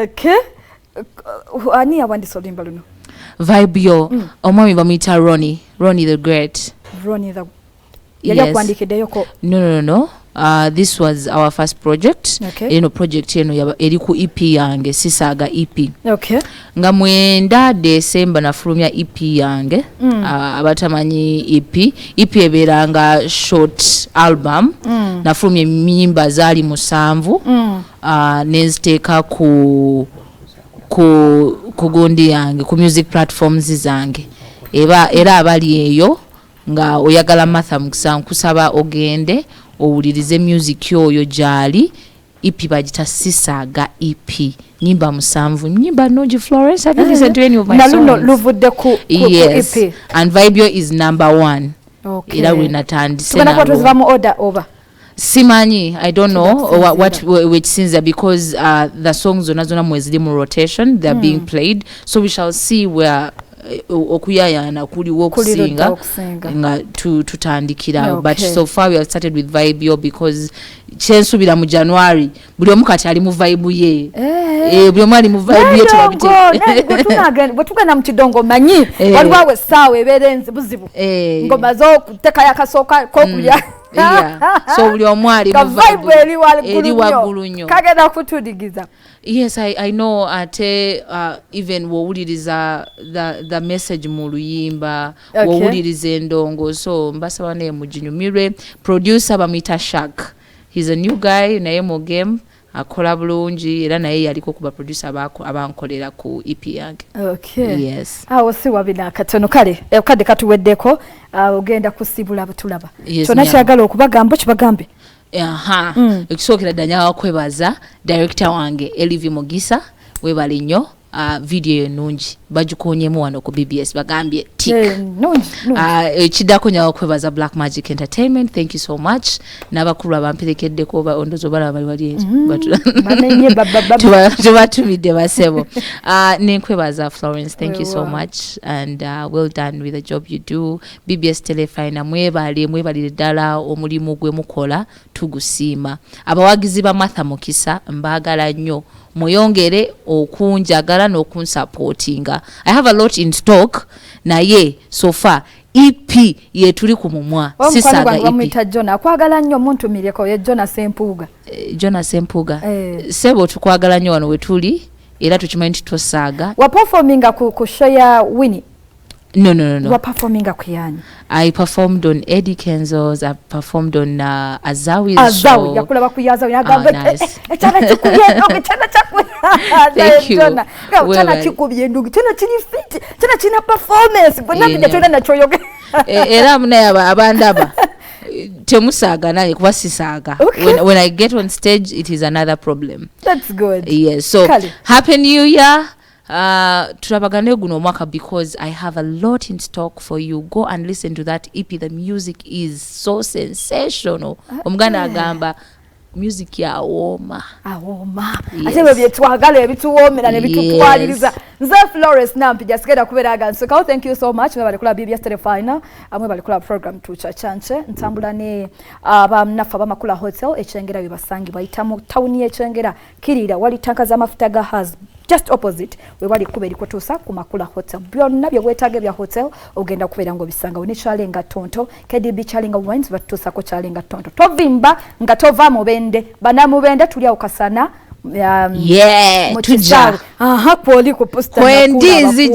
Okay. Ani awandisa oluyimba luno? Vibio. Omwami bamuyita Ronnie the Great. Ronnie the Yakuandikiddeyo ko? No. This was our first project. Okay. Project eri ku EP yange Sisaga EP. Okay. Nga mwenda December nafulumya EP yange. Abatamanyi EP eberanga short album. Nafulumya ennyimba zaali 7. Neziteeka ku gundi yange ku music platforms zange. Era abali eyo nga oyagala Martha Mukisa nkusaba ogende owulirize music yoyo jali EP bagita Sisaga EP nyimba 7 nyimba Noji Florence. Have you listened to any of my songs? Naluno luvudde ku EP and Vibio is number 1. Okay. Era winatandise tubana kwa tuziva mu order over Simanyi, I don't know which scenes are because the songs zona mwezili mu rotation, they're being played, so we shall see where okuyayana kuliwo okusinga nga tutandikira. But so far we have started with Vibio because kyensubira mu January buli omu kati ali mu vibe ye buli omu ali mu vibe ye tubabite bwetugenda mu kidongo manyi waliwo awe essaawa ebeerenze buzibu ngoma zo kuteka yakasooka kokulya so buli omu ali mu vibe eri waggulu nnyo kagenda kutudigiza. Yes, I know ate even wowuliriza the message mu luyimba wowuliriza endongo, so mbasaba naye mujinyumirwe. Producer bamita Shak, he's a new guy naye mu game akola bulungi era naye yaliko kuba producer abankolera ku EP yange. Okay. Yes. Si wabina katono kale kade katuweddeko ogenda kusibula butulaba. Kyonna kyagala okubagamba kibagambe. Ekisookera ddanya kwebaza director wange Elivi Mugisa webale nnyo. Video ennungi bagikonyemu wano ku BBS bagambye tik. Ekiddako nyawo kwebaza Black Magic Entertainment, thank you so much. N'abakulu abamperekeddeko ondozo balaba bali wali tubatumidde basebo. Nenkwebaza Florence, thank you so much and well done with the job you do. BBS Telefina mwebalire ddala omulimu gwe mukola tugusiima. Abawagizi ba Martha Mukisa mbagala nnyo. Muyongere okunjagala n'okunsupportinga. I have a lot in stock naye so far EP yetuli ku mumwa Sisaga EP. Bamwita John akwagala nnyo muntu mireko ye John Sempuga. John Sempuga. Sebo tukwagala nnyo wano wetuli era tukimanyi tosaaga. Wa performinga ku show ya Winnie. No. Wa performinga kuyani. I performed on Eddie Kenzo's, I performed on Azawi's show. Azawi, yakula bakuyaza yagamba nice. Chana chikubye ndugu chana chakwe. Thank you. Chana chikubye ndugu chana chini fit chana china performance bonna bidetona nachoyoge. Era mune abandaba temusaga naye kuba sisaga. When I get on stage it is another problem. That's good. Yes, so happy new year. Turabagane guno omwaka because I have a lot in stock for you. Go and listen to that EP. The music is so sensational. Omuganda agamba music ya awoma. Ate bye twagala ebituwomera ne bitutwaliriza. Nze Florence Nampi jasigenda kuberaga nsoka. Thank you so much. Bali kula BBS Telefina. Amwe bali kula program tucha chanche. Ntambula ne abamnafa bamakula hotel echengera bibasangi bayitamu town echengera kirira wali tankaza mafuta ga has just opposite we wali kuberi kutusa ku Makula Hotel. Byonna bye wetage bya hotel ogenda kubera ngo bisanga one chalenga tonto KDB chalenga wines batusa ko chalenga tonto tovimba nga tova mubende bana mubende tuli okasana tuja poli ku posta kwendizi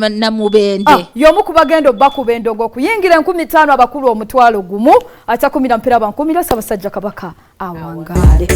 na mubende yomu kubagendo bakubendo ngo kuyingira 15 abakulu omutwalo gumu ata 10 mpira ba 10 sabasajja kabaka awangale.